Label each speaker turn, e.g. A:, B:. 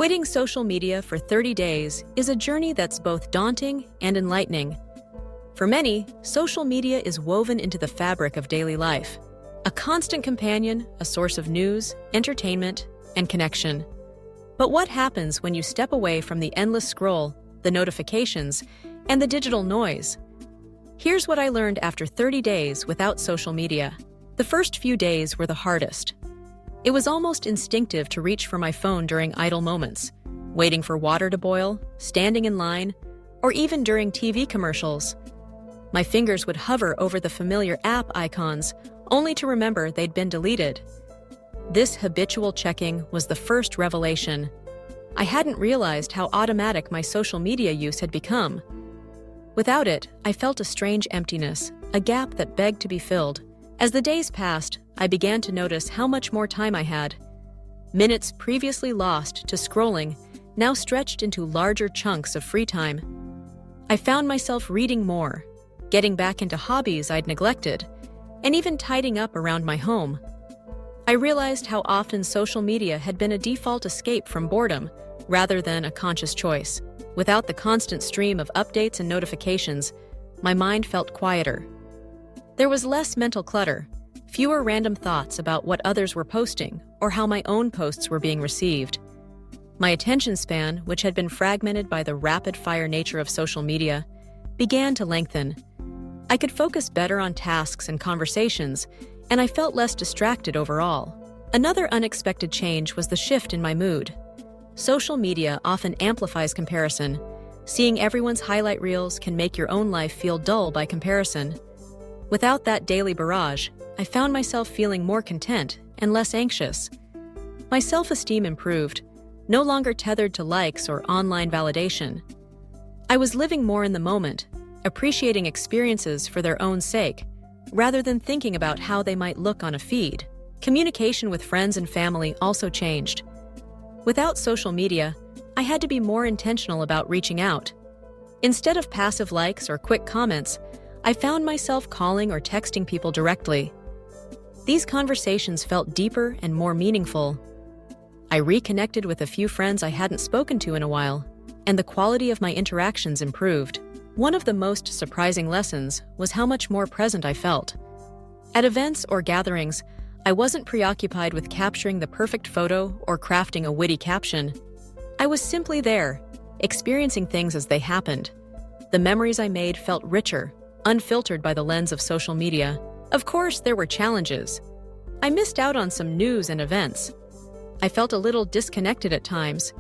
A: Quitting social media for 30 days is a journey that's both daunting and enlightening. For many, social media is woven into the fabric of daily life, a constant companion, a source of news, entertainment, and connection. But what happens when you step away from the endless scroll, the notifications, and the digital noise? Here's what I learned after 30 days without social media. The first few days were the hardest. It was almost instinctive to reach for my phone during idle moments, waiting for water to boil, standing in line, or even during TV commercials. My fingers would hover over the familiar app icons, only to remember they'd been deleted. This habitual checking was the first revelation. I hadn't realized how automatic my social media use had become. Without it, I felt a strange emptiness, a gap that begged to be filled. As the days passed, I began to notice how much more time I had. Minutes previously lost to scrolling now stretched into larger chunks of free time. I found myself reading more, getting back into hobbies I'd neglected, and even tidying up around my home. I realized how often social media had been a default escape from boredom rather than a conscious choice. Without the constant stream of updates and notifications, my mind felt quieter. There was less mental clutter, fewer random thoughts about what others were posting or how my own posts were being received. My attention span, which had been fragmented by the rapid-fire nature of social media, began to lengthen. I could focus better on tasks and conversations, and I felt less distracted overall. Another unexpected change was the shift in my mood. Social media often amplifies comparison. Seeing everyone's highlight reels can make your own life feel dull by comparison. Without that daily barrage, I found myself feeling more content and less anxious. My self-esteem improved, no longer tethered to likes or online validation. I was living more in the moment, appreciating experiences for their own sake, rather than thinking about how they might look on a feed. Communication with friends and family also changed. Without social media, I had to be more intentional about reaching out. Instead of passive likes or quick comments, I found myself calling or texting people directly. These conversations felt deeper and more meaningful. I reconnected with a few friends I hadn't spoken to in a while, and the quality of my interactions improved. One of the most surprising lessons was how much more present I felt. At events or gatherings, I wasn't preoccupied with capturing the perfect photo or crafting a witty caption. I was simply there, experiencing things as they happened. The memories I made felt richer, unfiltered by the lens of social media. Of course, there were challenges. I missed out on some news and events. I felt a little disconnected at times,